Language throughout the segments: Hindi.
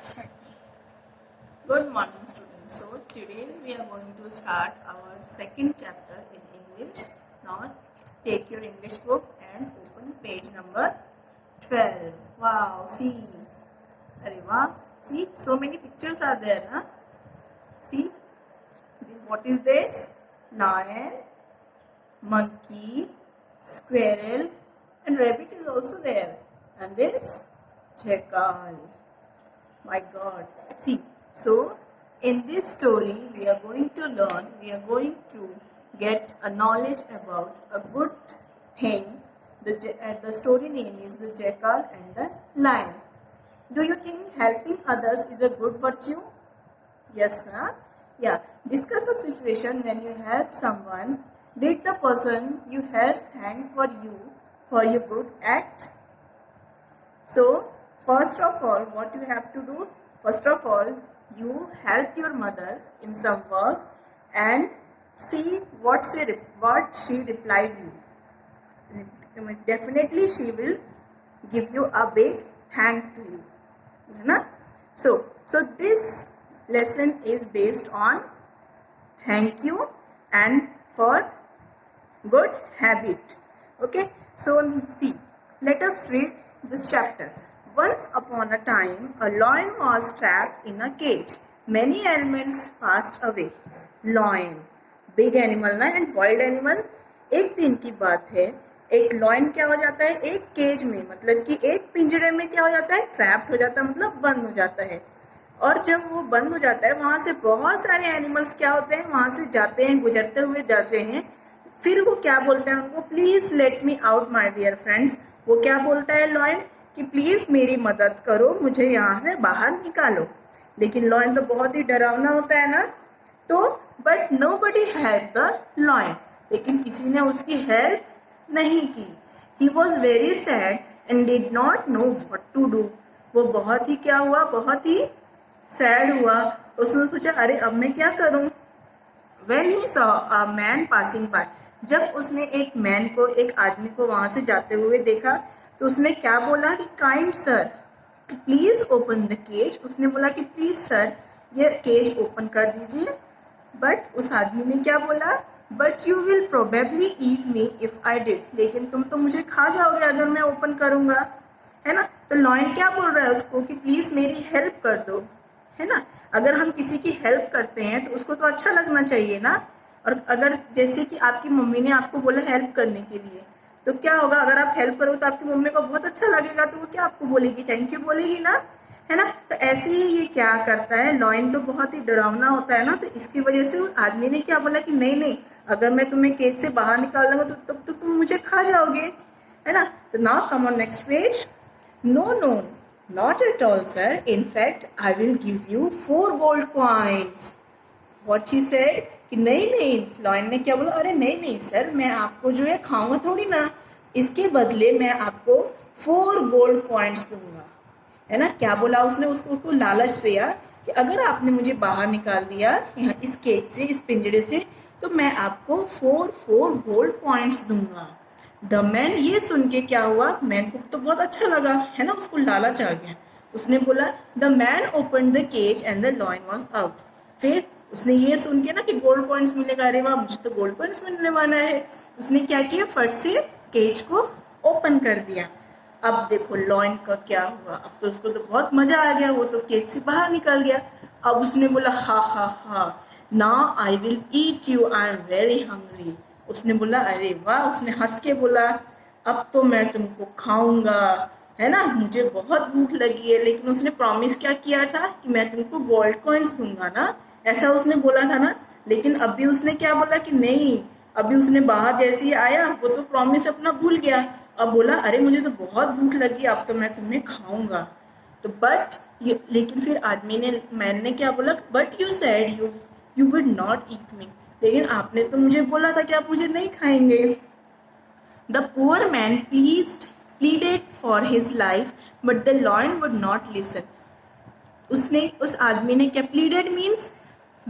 Good morning, students. So today we are going to start our second chapter in English. Now take your English book and open page number 12. Wow, see. Arey, see, so many pictures are there, huh? See, what is this? Lion, monkey, squirrel, and rabbit is also there. And this jackal. My God. See, so in this story we are going to learn, we are going to get a knowledge about a good thing. The story name is The Jackal and the Lion. Do you think helping others is a good virtue? Yes, huh? Yeah. Discuss a situation when you help someone. Did the person you help thank for your good act? So, first of all, what you have to do? First of all, you help your mother in some work and see what she replied you. Definitely she will give you a big thank to you. So this lesson is based on thank you and for good habit. Okay, so see, let us read this chapter. Once upon a time, a lion was trapped in a cage. Many animals passed away. Lion, big animal ना and wild animal. एक दिन की बात है, एक lion क्या हो जाता है? एक केज में, मतलब कि एक पिंजरे में क्या हो जाता है? ट्रैप्ड हो जाता है, मतलब बंद हो जाता है. और जब वो बंद हो जाता है, वहां से बहुत सारे एनिमल्स क्या होते हैं? वहां से जाते हैं, गुजरते हुए जाते हैं. फिर वो क्या बोलते हैं उनको? Please let me out my dear friends. वो क्या बोलता है लॉयन? कि प्लीज मेरी मदद करो, मुझे यहाँ से बाहर निकालो. लेकिन लॉयन तो बहुत ही डरावना होता है ना. तो but nobody help the lion. लेकिन किसी ने उसकी हेल्प नहीं की. He was very sad and did not know what to do. वो बहुत ही क्या हुआ? बहुत ही सैड हुआ. उसने सोचा अरे अब मैं क्या करूं. When he saw a man passing by, जब उसने एक आदमी को वहां से जाते हुए देखा, तो उसने क्या बोला कि kind sir please open the cage. उसने बोला कि प्लीज सर ये केज ओपन कर दीजिए. बट उस आदमी ने क्या बोला? But you will probably eat me if I did. लेकिन तुम तो मुझे खा जाओगे अगर मैं ओपन करूंगा, है ना. तो लॉयन क्या बोल रहा है उसको कि प्लीज मेरी हेल्प कर दो, है ना. अगर हम किसी की हेल्प करते हैं तो उसको तो अच्छा लगना चाहिए ना. और अगर जैसे कि आपकी मम्मी ने आपको बोला हेल्प करने के लिए, तो क्या होगा? अगर आप हेल्प करो तो आपकी मम्मी को बहुत अच्छा लगेगा. तो वो क्या आपको बोलेगी? थैंक यू बोलेगी ना, है ना. तो ऐसे ही ये क्या करता है, लॉयन तो बहुत ही डरावना होता है ना. तो इसकी वजह से आदमी ने क्या बोला कि नहीं, अगर मैं तुम्हें केज से बाहर निकाल दूंगा तो तब तो तुम मुझे खा जाओगे, है ना. तो now come on next page. No, not at all sir, in fact I will give you 4 gold coins. What he said कि नहीं. लॉयन ने क्या बोला? अरे नहीं सर, मैं आपको जो है खाऊंगा थोड़ी ना, इसके बदले मैं आपको 4 गोल्ड कॉइन्स दूंगा, है ना. क्या बोला उसने? उसको लालच दिया कि अगर आपने मुझे बाहर निकाल दिया यहाँ इस केज से, इस पिंजरे से, तो मैं आपको 4 गोल्ड कॉइन्स दूंगा. द मैन, ये सुन के क्या हुआ? मैन को तो बहुत अच्छा लगा, है ना, उसको लालच आ गया. उसने बोला the man open the cage and the lion was out. फिर उसने ये सुन के ना कि गोल्ड कॉइन्स मिलेगा, अरे वाह मुझे तो गोल्ड कॉइन्स मिलने वाला है. उसने क्या किया? फट से केज को ओपन कर दिया. अब देखो लॉयन का क्या हुआ. अब तो उसको तो बहुत मजा आ गया, वो तो केज से बाहर निकल गया. अब उसने बोला हा now I will eat you, I am very hungry. उसने बोला अरे वाह, उसने हंस के बोला अब तो मैं तुमको खाऊंगा, है ना, मुझे बहुत भूख लगी है. लेकिन उसने प्रॉमिस क्या किया था कि मैं तुमको गोल्ड कॉइन्स दूंगा ना, ऐसा उसने बोला था ना. लेकिन अभी उसने क्या बोला कि नहीं, अभी उसने बाहर जैसे ही आया वो तो प्रॉमिस अपना भूल गया. अब बोला अरे मुझे तो बहुत भूख लगी, अब तो मैं तुम्हें खाऊंगा. तो लेकिन फिर मैन ने क्या बोला? But you said you would not eat me. लेकिन आपने तो मुझे बोला था कि आप मुझे नहीं खाएंगे. The poor man pleaded for his life, but the lion would not listen. उस आदमी ने क्या? pleaded means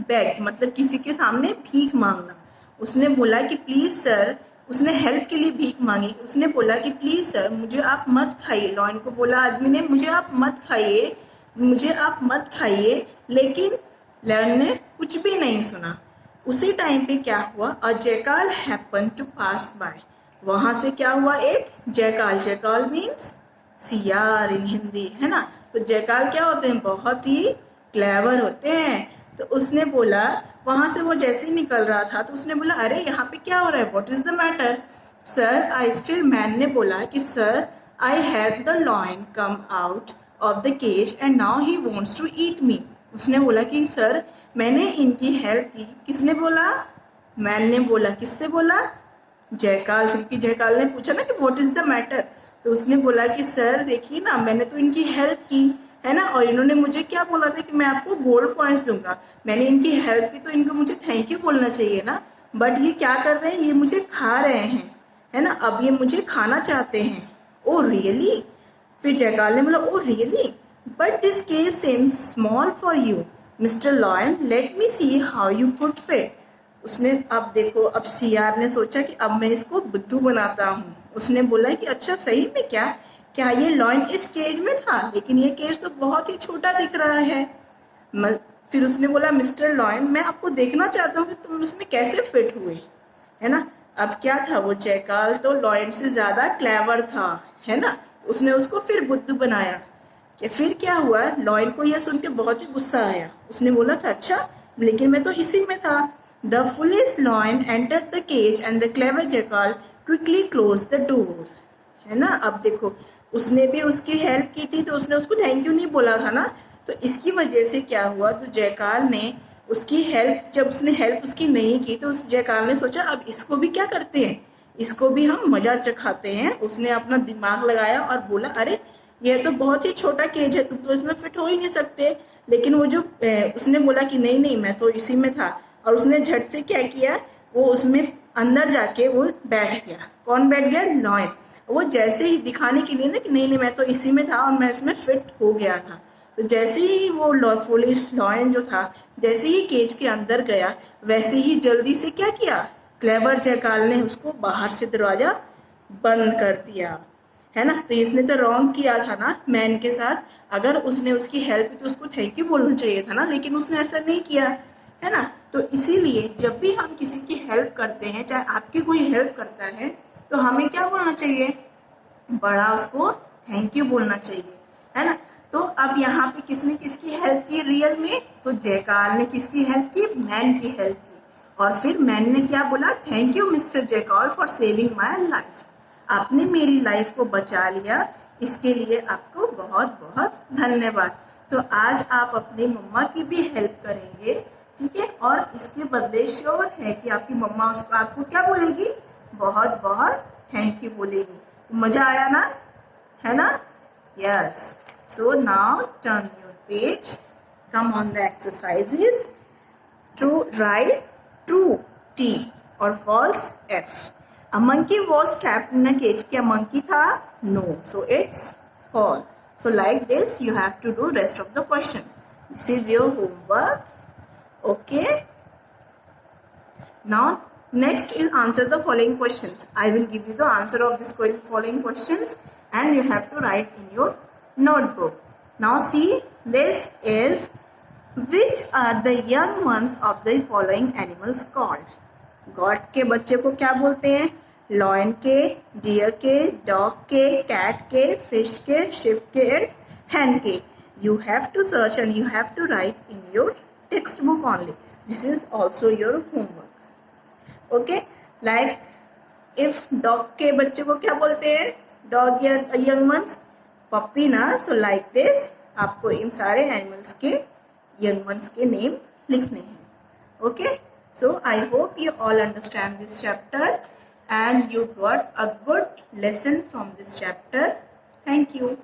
beg, मतलब किसी के सामने भीख मांगना. उसने बोला कि प्लीज सर, उसने हेल्प के लिए भीख मांगी. उसने बोला कि प्लीज सर मुझे आप मत खाइए. लॉयन को बोला आदमी ने, मुझे आप मत खाइए, मुझे आप मत खाइए, लेकिन लायन ने कुछ भी नहीं सुना। उसी टाइम पे क्या हुआ, a jackal happen to pass by. वहां से क्या हुआ, एक जैकाल, जैकाल मीन्स सियार इन हिंदी, है ना। तो जैकाल क्या होते हैं, बहुत ही क्लेवर होते हैं। तो उसने बोला, वहां से वो जैसे ही निकल रहा था तो उसने बोला, अरे यहाँ पे क्या हो रहा है, what is the matter sir. आई फिर मैन ने बोला कि sir I had the lion come out of the cage and now he wants to eat me. उसने बोला कि सर मैंने इनकी हेल्प की। किसने बोला, मैन ने बोला। किससे बोला, जयकाल से। कि जयकाल ने पूछा ना कि व्हाट इज द मैटर, तो उसने बोला कि सर देखिए ना, मैंने तो इनकी हेल्प की है ना, और इन्होंने मुझे क्या बोला था कि मैं आपको गोल्ड पॉइंट्स दूंगा। मैंने इनकी हेल्प की तो इनको मुझे थैंक यू बोलना चाहिए ना, बट ये क्या कर रहे हैं, ये मुझे खा रहे हैं, है ना। अब ये मुझे खाना चाहते हैं। ओ रियली, फिर जयकाल ने बोला, oh really, but this cage seems small for you mister lion, let me see how you put fit. उसने, अब देखो, अब सीआर ने सोचा कि अब मैं इसको बुद्धू बनाता हूँ। उसने बोला कि अच्छा सही में क्या क्या ये लॉयन इस केज में था, लेकिन ये केज तो बहुत ही छोटा दिख रहा है। फिर उसने बोला, मिस्टर लॉयन मैं आपको देखना चाहता हूँ कि तुम इसमें कैसे फिट हुए, है ना। अब क्या था, वो जयकाल तो लॉयन से ज्यादा क्लेवर था, है ना। तो उसने उसको फिर बुद्धू बनाया। कि फिर क्या हुआ, लॉयन को यह सुन के बहुत ही गुस्सा आया। उसने बोला कि अच्छा, लेकिन मैं तो इसी में था। The foolish lion entered the cage and the clever jackal quickly close the door, है ना। अब देखो, उसने भी उसकी हेल्प की थी, तो उसने उसको थैंक यू नहीं बोला था ना। तो इसकी वजह से क्या हुआ, तो जयकाल ने उसकी हेल्प, जब उसने हेल्प उसकी नहीं की, तो उस जयकाल ने सोचा अब इसको भी क्या करते हैं, इसको भी हम मजा चखाते हैं। उसने अपना दिमाग लगाया और बोला, अरे ये तो बहुत ही छोटा केज है, तुम तो इसमें फिट हो ही नहीं सकते। लेकिन वो जो उसने बोला कि नहीं नहीं मैं तो इसी में था, और उसने झट से क्या किया, वो उसमें अंदर जाके वो बैठ गया। कौन बैठ गया, लॉयन। वो जैसे ही दिखाने के लिए ना कि नहीं नहीं मैं तो इसी में था और मैं इसमें फिट हो गया था, तो जैसे ही वो फुलिश लॉयन जो था, जैसे ही केज के अंदर गया, वैसे ही जल्दी से क्या किया, क्लेवर जयकाल ने उसको बाहर से दरवाजा बंद कर दिया, है ना। तो इसने तो रॉन्ग किया था ना मैन के साथ। अगर उसने उसकी हेल्प की तो उसको थैंक यू बोलना चाहिए था ना, लेकिन उसने ऐसा नहीं किया, है ना। तो इसीलिए जब भी हम किसी की हेल्प करते हैं, चाहे आपकी कोई हेल्प करता है, तो हमें क्या बोलना चाहिए, बड़ा उसको थैंक यू बोलना चाहिए, है ना। तो अब यहाँ पे किसने किसकी हेल्प की रियल में, तो जयकाल ने किसकी हेल्प की, मैन की हेल्प की। और फिर मैन ने क्या बोला, thank you mister jackal for saving my life, आपने मेरी लाइफ को बचा लिया, इसके लिए आपको बहुत बहुत धन्यवाद। तो आज आप अपनी मम्मा की भी हेल्प करेंगे, ठीक है, और इसके बदले श्योर है कि आपकी मम्मा उसको आपको क्या बोलेगी, बहुत बहुत थैंक यू बोलेगी। तो मजा आया ना, है ना, yes. So now turn your page, come on the exercises. To write true T or false F. A monkey was trapped in a cage. क्या monkey था? No. So it's false. So like this you have to do rest of the question. This is your homework. Okay. Now next is answer the following questions. I will give you the answer of this following questions and you have to write in your notebook. Now see, this is Which are the young ones of the following animals called? Got के बच्चे को क्या बोलते हैं, लॉयन के, डियर के, डॉग के, कैट के, फिश के, शिप के एंड hen के. You have to search and you have to write in your textbook only. This is also your homework. Okay, like if dog के बच्चे को क्या बोलते हैं, dog या young ones, puppy ना. So like this आपको इन सारे animals के young ones के name लिखने हैं. Okay, so I hope you all understand this chapter and you got a good lesson from this chapter. Thank you.